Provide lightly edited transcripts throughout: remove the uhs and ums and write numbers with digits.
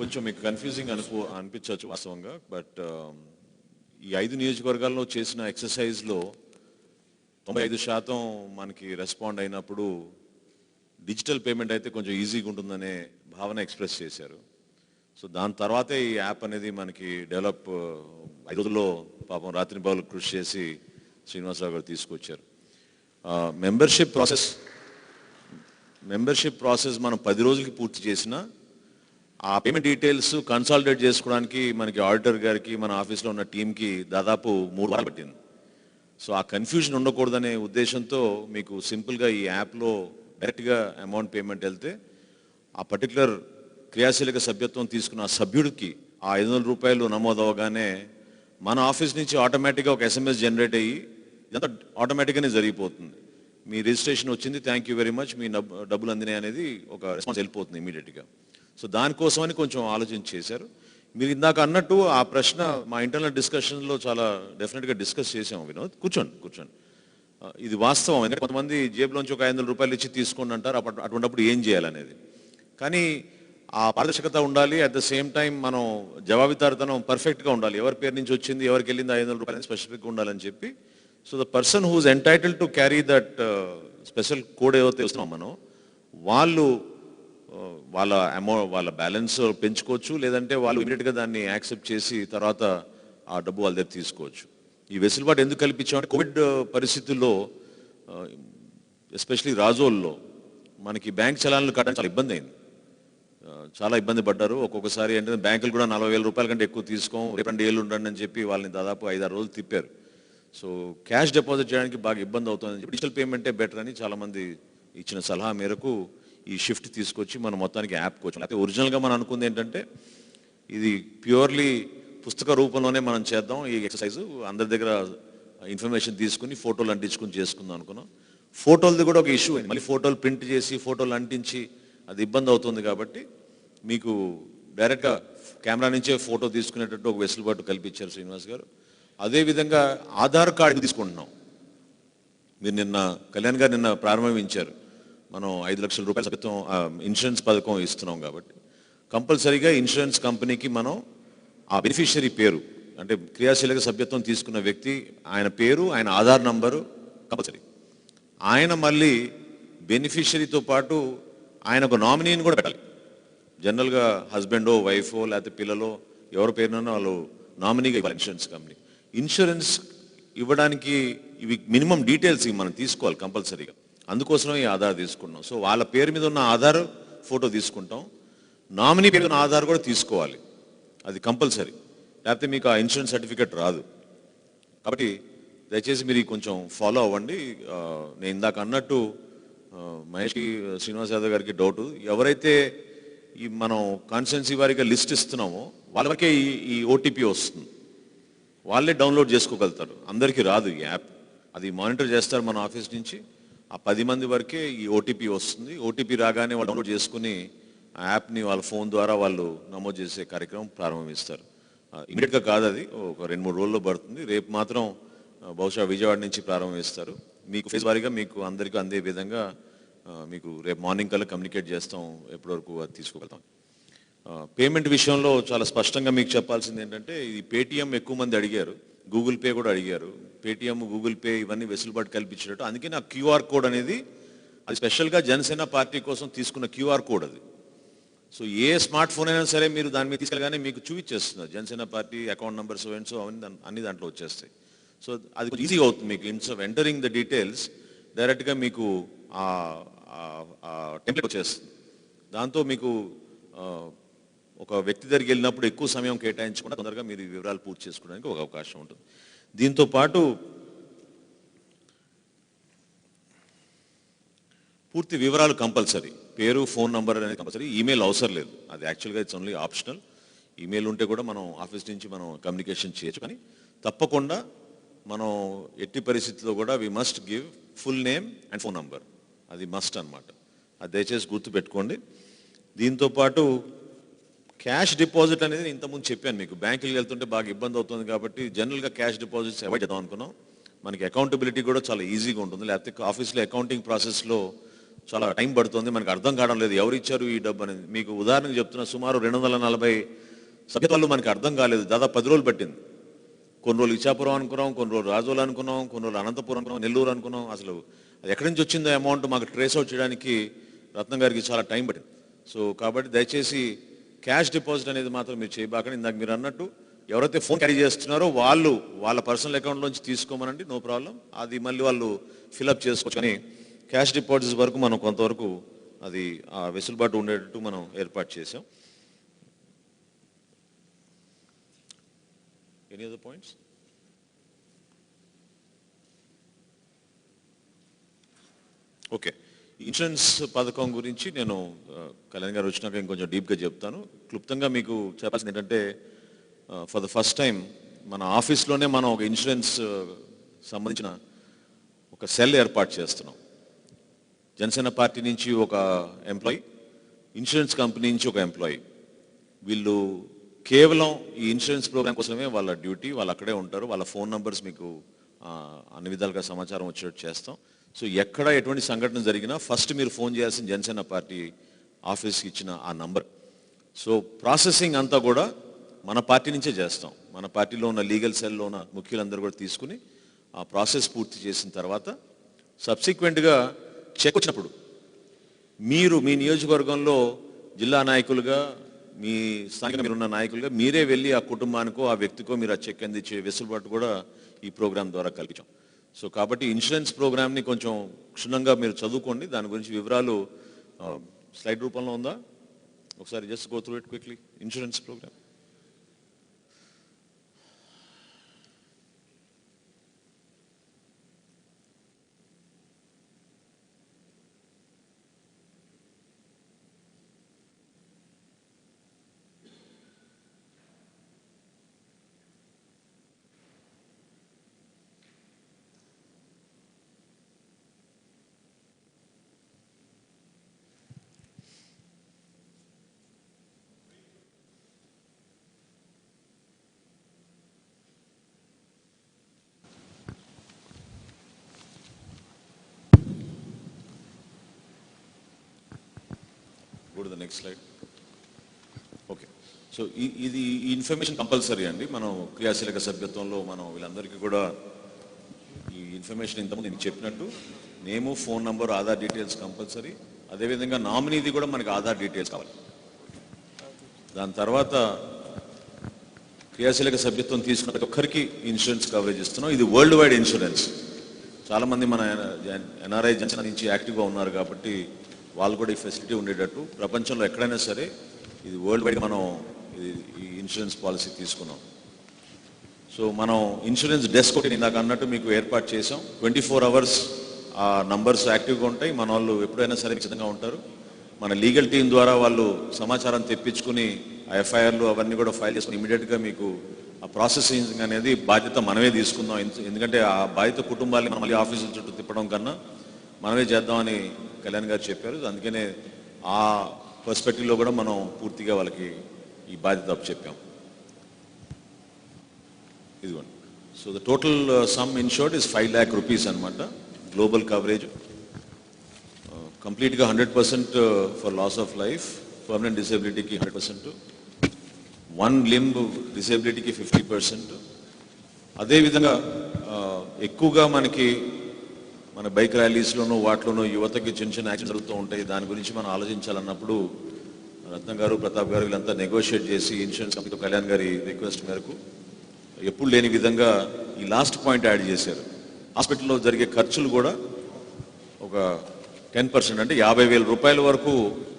కొంచెం మీకు కన్ఫ్యూజింగ్ అనిపించవచ్చు వాస్తవంగా. బట్ ఈ 5 నియోజకవర్గాల్లో చేసిన ఎక్సర్సైజ్లో 95% మనకి రెస్పాండ్ అయినప్పుడు డిజిటల్ పేమెంట్ అయితే కొంచెం ఈజీగా ఉంటుందనే భావన ఎక్స్ప్రెస్ చేశారు. సో దాని తర్వాతే ఈ యాప్ అనేది మనకి డెవలప్ 5 రోజుల్లో పాపం రాత్రి పగలు కృషి చేసి శ్రీనివాసరావు గారు తీసుకొచ్చారు. మెంబర్షిప్ ప్రాసెస్ మనం 10 రోజులకి పూర్తి చేసినా ఆ పేమెంట్ డీటెయిల్స్ కన్సాలిడేట్ చేసుకోవడానికి మనకి ఆడిటర్ గారికి మన ఆఫీస్లో ఉన్న టీంకి దాదాపు 3 వారాలు పట్టింది. సో ఆ కన్ఫ్యూజన్ ఉండకూడదనే ఉద్దేశంతో మీకు సింపుల్గా ఈ యాప్లో డైరెక్ట్గా అమౌంట్ పేమెంట్ వెళ్తే ఆ పర్టికులర్ క్రియాశీలక సభ్యత్వం తీసుకున్న ఆ సభ్యుడికి ఆ 500 రూపాయలు నమోదు అవ్వగానే మన ఆఫీస్ నుంచి ఆటోమేటిక్గా ఒక SMS జనరేట్ అయ్యి ఇదంతా ఆటోమేటిక్గానే జరిగిపోతుంది. మీ రిజిస్ట్రేషన్ వచ్చింది, థ్యాంక్ యూ వెరీ మచ్, మీ డబ్బులు అందినాయి అనేది ఒక రెస్పాన్స్ వెళ్ళిపోతుంది ఇమీడియట్గా. సో దానికోసమని కొంచెం ఆలోచించి చేశారు. మీరు ఇందాక అన్నట్టు ఆ ప్రశ్న మా ఇంటర్నల్ డిస్కషన్లో చాలా డెఫినెట్గా డిస్కస్ చేసాము. వినోద్, కూర్చోండి. ఇది వాస్తవం. ఎందుకంటే కొంతమంది జేబులోంచి ఒక 500 రూపాయలు ఇచ్చి తీసుకోండి అంటారు. అటువంటిప్పుడు ఏం చేయాలనేది. కానీ ఆ పారదర్శకత ఉండాలి. అట్ ద సేమ్ టైం మనం జవాబుదారితనం పర్ఫెక్ట్గా ఉండాలి. ఎవరి పేరు నుంచి వచ్చింది, ఎవరికి వెళ్ళింది 500 రూపాయలు స్పెసిఫిక్గా ఉండాలని చెప్పి. So the person who's entitle to carry that special code ఏదైతే వస్తున్నాం మనం, వాళ్ళు వాళ్ళ బ్యాలెన్స్ పెంచుకోవచ్చు, లేదంటే వాళ్ళు ఇమీడియట్గా దాన్ని యాక్సెప్ట్ చేసి తర్వాత ఆ డబ్బు వాళ్ళ దగ్గర తీసుకోవచ్చు. ఈ వెసులుబాటు ఎందుకు కల్పించామంటే కోవిడ్ పరిస్థితుల్లో ఎస్పెషలీ రాజోల్లో మనకి బ్యాంక్ చలాన్లు కట్టడం చాలా ఇబ్బంది అయింది. చాలా ఇబ్బంది పడ్డారు. ఒక్కొక్కసారి ఏంటంటే బ్యాంకులు కూడా 40,000 రూపాయల కంటే ఎక్కువ తీసుకోం, రేపు 2 ఏళ్ళు ఉండండి అని చెప్పి వాళ్ళని దాదాపు 5-6 రోజులు తిప్పారు. సో క్యాష్ డిపాజిట్ చేయడానికి బాగా ఇబ్బంది అవుతుంది. డిజిటల్ పేమెంటే బెటర్ అని చాలామంది ఇచ్చిన సలహా మేరకు ఈ షిఫ్ట్ తీసుకొచ్చి మనం మొత్తానికి యాప్కి వచ్చాం. అయితే ఒరిజినల్గా మనం అనుకుంది ఏంటంటే ఇది ప్యూర్లీ పుస్తక రూపంలోనే మనం చేద్దాం ఈ ఎక్సర్సైజ్, అందరి దగ్గర ఇన్ఫర్మేషన్ తీసుకుని ఫోటోలు అంటించుకుని చేసుకుందాం అనుకున్నాం. ఫోటోలది కూడా ఒక ఇష్యూ అయింది. మళ్ళీ ఫోటోలు ప్రింట్ చేసి ఫోటోలు అంటించి అది ఇబ్బంది అవుతుంది. కాబట్టి మీకు డైరెక్ట్గా కెమెరా నుంచే ఫోటో తీసుకునేటట్టు ఒక వెసులుబాటు కల్పించారు శ్రీనివాస్ గారు. అదేవిధంగా ఆధార్ కార్డు తీసుకుంటున్నాం. మీరు కళ్యాణ్ గారు నిన్న ప్రారంభించారు. మనం 5 లక్షల రూపాయల సభ్యత్వం ఇన్సూరెన్స్ పథకం ఇస్తున్నాం. కాబట్టి కంపల్సరీగా ఇన్సూరెన్స్ కంపెనీకి మనం ఆ బెనిఫిషియరీ పేరు, అంటే క్రియాశీలక సభ్యత్వం తీసుకున్న వ్యక్తి ఆయన పేరు, ఆయన ఆధార్ నంబరు కంపల్సరీ. ఆయన మళ్ళీ బెనిఫిషరీతో పాటు ఆయన ఒక నామినీని కూడా పెట్టాలి. జనరల్గా హస్బెండో, వైఫో, లేకపోతే పిల్లలో ఎవరి పేరునో వాళ్ళు నామినీగా ఇవ్వాలి ఇన్సూరెన్స్ కంపెనీ. ఇన్సూరెన్స్ ఇవ్వడానికి ఇవి మినిమం డీటెయిల్స్ మనం తీసుకోవాలి కంపల్సరీగా. అందుకోసం ఈ ఆధార్ తీసుకున్నాం. సో వాళ్ళ పేరు మీద ఉన్న ఆధార్ ఫోటో తీసుకుంటాం, నామినీ పేరు ఉన్న ఆధార్ కూడా తీసుకోవాలి, అది కంపల్సరీ. లేకపోతే మీకు ఆ ఇన్సూరెన్స్ సర్టిఫికేట్ రాదు. కాబట్టి దయచేసి మీరు కొంచెం ఫాలో అవ్వండి. నేను ఇందాక అన్నట్టు మహేష్కి, శ్రీనివాస్ యాదవ్ గారికి డౌట్, ఎవరైతే ఈ మనం కాన్స్టిట్యున్సీ వారిగా లిస్ట్ ఇస్తున్నామో వాళ్ళ వరకే ఈ OTP వస్తుంది, వాళ్ళే డౌన్లోడ్ చేసుకోగలుగుతారు. అందరికీ రాదు ఈ యాప్. అది మానిటర్ చేస్తారు మన ఆఫీస్ నుంచి. ఆ 10 మంది వరకే ఈ OTP వస్తుంది. OTP రాగానే వాళ్ళు డౌన్లోడ్ చేసుకుని ఆ యాప్ని వాళ్ళ ఫోన్ ద్వారా వాళ్ళు నమోదు చేసే కార్యక్రమం ప్రారంభిస్తారు. ఇమీడియట్గా కాదు, అది ఒక 2-3 రోజుల్లో పడుతుంది. రేపు మాత్రం బహుశా విజయవాడ నుంచి ప్రారంభిస్తారు. మీకు ఫేజ్ వారీగా మీకు అందరికీ అందే విధంగా మీకు రేపు మార్నింగ్ కల్లా కమ్యూనికేట్ చేస్తాం, ఎప్పటివరకు అది తీసుకోగలుగుతాం. పేమెంట్ విషయంలో చాలా స్పష్టంగా మీకు చెప్పాల్సింది ఏంటంటే, ఇది పేటీఎం ఎక్కువ మంది అడిగారు, గూగుల్ పే కూడా అడిగారు. పేటీఎం, గూగుల్ పే ఇవన్నీ వెసులుబాటు కల్పించేటట్టు. అందుకే నా QR కోడ్ అనేది అది స్పెషల్గా జనసేన పార్టీ కోసం తీసుకున్న QR కోడ్ అది. సో ఏ స్మార్ట్ ఫోన్ అయినా సరే మీరు దాని మీద తీసుకెళ్ళగానే మీకు చూపించేస్తున్నారు జనసేన పార్టీ అకౌంట్ నెంబర్స్ అన్ని దాంట్లో వచ్చేస్తాయి. సో అది కొంచెం ఈజీగా అవుతుంది మీకు. ఇన్స్ ఆఫ్ ఎంటరింగ్ ద డీటెయిల్స్ డైరెక్ట్గా మీకు టెంప్లెట్ వచ్చేస్తుంది. దాంతో మీకు ఒక వ్యక్తి దగ్గరికి వెళ్ళినప్పుడు ఎక్కువ సమయం కేటాయించకుండా తొందరగా మీరు ఈ వివరాలు పూర్తి చేసుకోవడానికి ఒక అవకాశం ఉంటుంది. దీంతో పాటు పూర్తి వివరాలు కంపల్సరీ, పేరు, ఫోన్ నంబర్ అనేది కంపల్సరీ. ఈమెయిల్ అవసరం లేదు, అది యాక్చువల్గా ఇట్స్ ఓన్లీ ఆప్షనల్. ఈమెయిల్ ఉంటే కూడా మనం ఆఫీస్ నుంచి మనం కమ్యూనికేషన్ చేయొచ్చు. కానీ తప్పకుండా మనం ఎట్టి పరిస్థితుల్లో కూడా we must give full name and phone number, అది మస్ట్ అనమాట. అది దయచేసి గుర్తుపెట్టుకోండి. దీంతోపాటు క్యాష్ డిపాజిట్ అనేది ఇంతకుముందు చెప్పాను మీకు, బ్యాంకులకు వెళ్తుంటే బాగా ఇబ్బంది అవుతుంది. కాబట్టి జనరల్గా క్యాష్ డిపాజిట్స్ అవాయిడ్ చేద్దాం అనుకున్నాం. మనకి అకౌంటబిలిటీ కూడా చాలా ఈజీగా ఉంటుంది. లేకపోతే ఆఫీస్లో అకౌంటింగ్ ప్రాసెస్లో చాలా టైం పడుతుంది, మనకు అర్థం కావడం లేదు ఎవరు ఇచ్చారు ఈ డబ్బు అనేది. మీకు ఉదాహరణకు చెప్తున్నా, సుమారు 240 సభ్యత్వాలు మనకు అర్థం కాలేదు, దాదాపు 10 రోజులు పట్టింది. కొన్ని రోజులు ఇచ్చాపురం అనుకున్నాం, కొన్ని రోజులు రాజోలు అనుకున్నాం, కొన్ని రోజులు అనంతపురం అనుకున్నాం, నెల్లూరు అనుకున్నాం. అసలు అది ఎక్కడి నుంచి వచ్చిందో అమౌంట్ మాకు ట్రేస్ అవుట్ చేయడానికి రత్నం గారికి చాలా టైం పట్టింది. సో కాబట్టి దయచేసి క్యాష్ డిపాజిట్ అనేది మాత్రం మీరు చేయబాకండి. ఇందాక మీరు అన్నట్టు ఎవరైతే ఫోన్ క్యారీ చేస్తున్నారో వాళ్ళు వాళ్ళ పర్సనల్ అకౌంట్లోంచి తీసుకోమనండి, నో ప్రాబ్లం. అది మళ్ళీ వాళ్ళు ఫిలప్ చేసుకోవచ్చు. కానీ క్యాష్ డిపాజిట్స్ వరకు మనం కొంతవరకు అది ఆ వెసులుబాటు ఉండేటట్టు మనం ఏర్పాటు చేసాం. Any other points? Okay, insurance పథకం గురించి నేను కళ్యాణ్ గారు వచ్చినాక ఇంకొంచెం డీప్గా చెప్తాను. క్లుప్తంగా మీకు చెప్పాల్సింది ఏంటంటే, ఫర్ ద ఫస్ట్ టైం మన ఆఫీస్లోనే మనం ఒక ఇన్సూరెన్స్ సంబంధించిన ఒక సెల్ ఏర్పాటు చేస్తున్నాం. జనసేన పార్టీ నుంచి ఒక ఎంప్లాయీ, ఇన్సూరెన్స్ కంపెనీ నుంచి ఒక ఎంప్లాయీ, వీళ్ళు కేవలం ఈ ఇన్సూరెన్స్ ప్రోగ్రామ్ కోసమే వాళ్ళ డ్యూటీ, వాళ్ళు అక్కడే ఉంటారు. వాళ్ళ ఫోన్ నంబర్స్ మీకు అన్ని విధాలుగా సమాచారం వచ్చేటట్టు చేస్తాం. సో ఎక్కడ ఎటువంటి సంఘటన జరిగినా ఫస్ట్ మీరు ఫోన్ చేయాల్సిన జనసేన పార్టీ ఆఫీస్కి ఇచ్చిన ఆ నంబర్. సో ప్రాసెసింగ్ అంతా కూడా మన పార్టీ నుంచే చేస్తాం. మన పార్టీలో ఉన్న లీగల్ సెల్లో ఉన్న ముఖ్యులందరూ కూడా తీసుకుని ఆ ప్రాసెస్ పూర్తి చేసిన తర్వాత సబ్సిక్వెంట్గా చెక్ వచ్చినప్పుడు మీరు మీ నియోజకవర్గంలో జిల్లా నాయకులుగా, మీ స్థానికంగా మీరున్న నాయకులుగా మీరే వెళ్ళి ఆ కుటుంబానికో ఆ వ్యక్తికో మీరు ఆ చెక్ అందించే వెసులుబాటు కూడా ఈ ప్రోగ్రాం ద్వారా కల్పించాం. సో కాబట్టి ఇన్సూరెన్స్ ప్రోగ్రామ్ని కొంచెం క్షుణ్ణంగా మీరు చదువుకోండి. దాని గురించి వివరాలు స్లైడ్ రూపంలో ఉందా, ఒకసారి just go through it quickly. Insurance program go to the next slide. Okay, so ఇది ఈ ఇన్ఫర్మేషన్ కంపల్సరీ అండి. మనం క్రియాశీలక సభ్యత్వంలో మనం వీళ్ళందరికీ కూడా ఈ ఇన్ఫర్మేషన్ ఇంతకుముందు నేను చెప్పినట్టు name, phone number, Aadhaar details compulsory. అదేవిధంగా నామినీది కూడా మనకి ఆధార్ డీటెయిల్స్ కావాలి. దాని తర్వాత క్రియాశీలక సభ్యత్వం తీసుకున్న ప్రతి ఒక్కరికి ఇన్సూరెన్స్ కవరేజ్ ఇస్తున్నాం. ఇది వరల్డ్ వైడ్ ఇన్సూరెన్స్. చాలామంది మన ఎన్ఆర్ఐ జనసేన నుంచి యాక్టివ్గా ఉన్నారు కాబట్టి వాళ్ళు కూడా ఈ ఫెసిలిటీ ఉండేటట్టు ప్రపంచంలో ఎక్కడైనా సరే ఇది వరల్డ్ వైడ్ మనం ఈ ఇన్సూరెన్స్ పాలసీ తీసుకున్నాం. సో మనం ఇన్సూరెన్స్ డెస్క్ ఒకటి ఇందాక అన్నట్టు మీకు ఏర్పాటు చేసాం. 24 hours ఆ నంబర్స్ యాక్టివ్గా ఉంటాయి. మన వాళ్ళు ఎప్పుడైనా సరే ఖచ్చితంగా ఉంటారు. మన లీగల్ టీం ద్వారా వాళ్ళు సమాచారం తెప్పించుకుని ఆ ఎఫ్ఐఆర్లు అవన్నీ కూడా ఫైల్ చేసుకుని ఇమీడియట్గా మీకు ఆ ప్రాసెసింగ్ అనేది బాధ్యత మనమే తీసుకుందాం. ఎందుకంటే ఆ బాధ్యత కుటుంబాన్ని మనం మళ్ళీ ఆఫీసుల చుట్టూ తిప్పడం కన్నా మనమే చేద్దామని కళ్యాణ్ గారు చెప్పారు. అందుకనే ఆ పర్స్పెక్టివ్లో కూడా మనం పూర్తిగా వాళ్ళకి ఈ బాధ్యత చెప్పాం. ఇదిగోండి. So the total sum insured is 5 lakh rupees అనమాట. గ్లోబల్ కవరేజ్ కంప్లీట్గా 100% for loss of life, permanent డిసేబిలిటీకి 100%, 1 limb డిసేబిలిటీకి 50%. అదేవిధంగా ఎక్కువగా మనకి మన బైక్ ర్యాలీస్లోనూ వాటిలోనూ యువతకి చిన్న చిన్న యాక్సిడెంట్స్ జరుగుతూ ఉంటాయి. దాని గురించి మనం ఆలోచించాలన్నప్పుడు రత్నం గారు, ప్రతాప్ గారు వీళ్ళంతా నెగోషియేట్ చేసి ఇన్సూరెన్స్ కంపెనీతో కళ్యాణ్ గారి రిక్వెస్ట్ మేరకు ఎప్పుడు లేని విధంగా ఈ లాస్ట్ పాయింట్ యాడ్ చేశారు. హాస్పిటల్లో జరిగే ఖర్చులు కూడా ఒక 10% అంటే 50,000 రూపాయల వరకు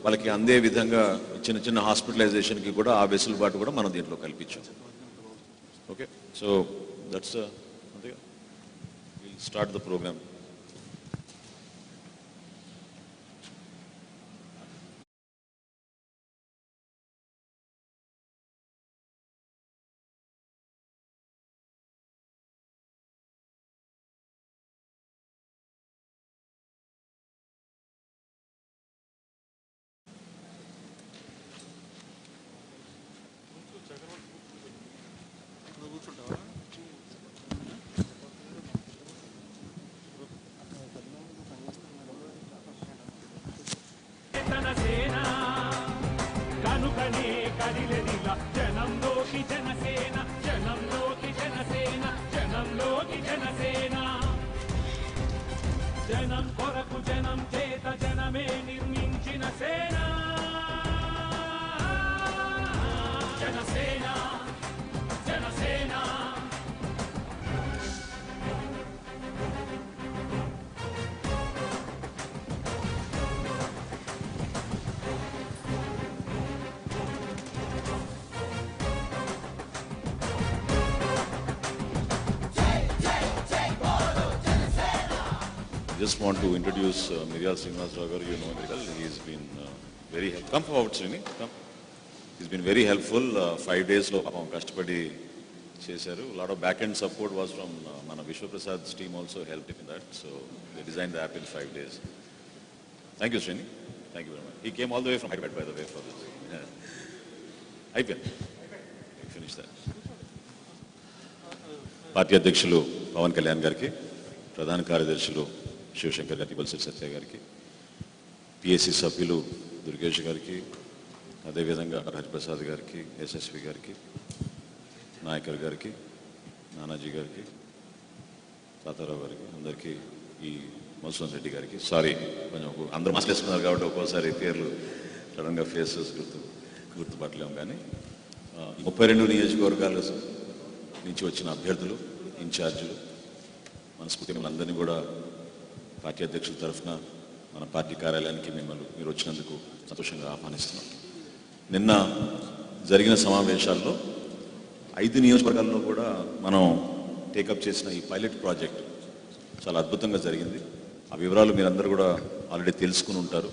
వాళ్ళకి అందే విధంగా చిన్న చిన్న హాస్పిటలైజేషన్కి కూడా ఆ వెసులుబాటు కూడా మనం దీంట్లో కల్పించాం. ఓకే, సో దట్స్ అంతే. Will start the programme. కదలనే కదిలెదిలా జనంలోకి జనసేన జనంలోకి జనసేన జనంలోకి జనసేన జనం కొరకు జనం చేత జనమే నిర్మించిన సేన Janasena Janasena Just want to introduce Miryal Srinivas Rao garu. You know very well. He's been very helpful. Come forward, Srini. Come. He's been very helpful. 5 days lo kastapadi chesaru. A lot of back-end support was from mana Vishwa Prasad's team also helped in that. So they designed the app in 5 days. Thank you, Srini. Thank you very much. He came all the way from Hyderabad, by the way, for this. IPL. Finish that. Party అధ్యక్షులు పవన్ కళ్యాణ్ గారికి, ప్రధాన కార్యదర్శులు శివశంకర్ గారికి, బల్సరి సత్య గారికి, PSC సభ్యులు దుర్గేష్ గారికి, అదేవిధంగా హరిప్రసాద్ గారికి, ఎస్ఎస్వి గారికి, నాయకర్ గారికి, నానాజీ గారికి, తాతారావు గారికి, అందరికీ, ఈ మధుసూదన్ రెడ్డి గారికి, సారీ కొంచెం అందరూ మాట్లాడుతున్నారు కాబట్టి ఒక్కోసారి పేర్లు సడన్గా ఫేసెస్ గుర్తుపట్టలేము. కానీ 32 నియోజకవర్గాల నుంచి వచ్చిన అభ్యర్థులు, ఇన్ఛార్జీలు, మనస్ఫూర్తిగా అందరినీ కూడా పార్టీ అధ్యక్షుల తరఫున మన పార్టీ కార్యాలయానికి మీరు వచ్చినందుకు సంతోషంగా ఆహ్వానిస్తున్నాం. నిన్న జరిగిన సమావేశాల్లో 5 నియోజకవర్గాల్లో కూడా మనం టేకప్ చేసిన ఈ పైలట్ ప్రాజెక్ట్ చాలా అద్భుతంగా జరిగింది. ఆ వివరాలు మీరందరూ కూడా ఆల్రెడీ తెలుసుకుని ఉంటారు.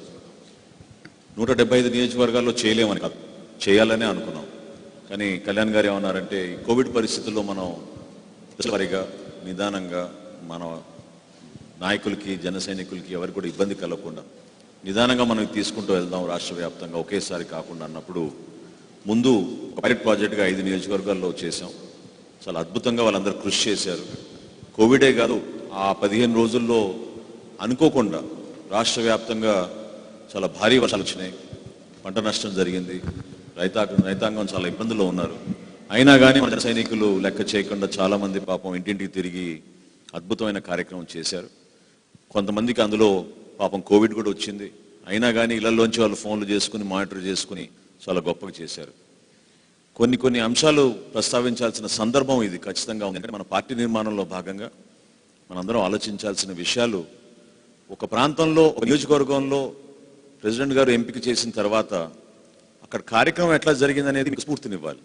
175 నియోజకవర్గాల్లో చేయలేమని కాదు, చేయాలనే అనుకున్నాం. కానీ కళ్యాణ్ గారు ఏమన్నారంటే, ఈ కోవిడ్ పరిస్థితుల్లో మనం వారీగా నిదానంగా మన నాయకులకి, జన సైనికులకి ఎవరికి కూడా ఇబ్బంది కలగకుండా నిదానంగా మనం తీసుకుంటూ వెళ్దాం రాష్ట్ర వ్యాప్తంగా, ఒకేసారి కాకుండా అన్నప్పుడు ముందు పైలట్ ప్రాజెక్ట్గా 5 నియోజకవర్గాల్లో చేశాం. చాలా అద్భుతంగా వాళ్ళందరూ కృషి చేశారు. కోవిడే కాదు, ఆ 15 రోజుల్లో అనుకోకుండా రాష్ట్ర వ్యాప్తంగా చాలా భారీ వర్షాలు వచ్చినాయి, పంట నష్టం జరిగింది, రైతాంగం చాలా ఇబ్బందుల్లో ఉన్నారు. అయినా కానీ మన సైనికులు లెక్క చేయకుండా చాలామంది పాపం ఇంటింటికి తిరిగి అద్భుతమైన కార్యక్రమం చేశారు. కొంతమందికి అందులో పాపం కోవిడ్ కూడా వచ్చింది. అయినా కానీ ఇళ్లలోంచి వాళ్ళు ఫోన్లు చేసుకుని మానిటర్ చేసుకుని చాలా గొప్పగా చేశారు. కొన్ని అంశాలు ప్రస్తావించాల్సిన సందర్భం ఇది ఖచ్చితంగా ఉంది. ఎందుకంటే మన పార్టీ నిర్మాణంలో భాగంగా మనందరం ఆలోచించాల్సిన విషయాలు, ఒక ప్రాంతంలో, ఒక నియోజకవర్గంలో ప్రెసిడెంట్ గారు ఎంపిక చేసిన తర్వాత అక్కడ కార్యక్రమం ఎట్లా జరిగిందనేది మీకు స్ఫూర్తినివ్వాలి.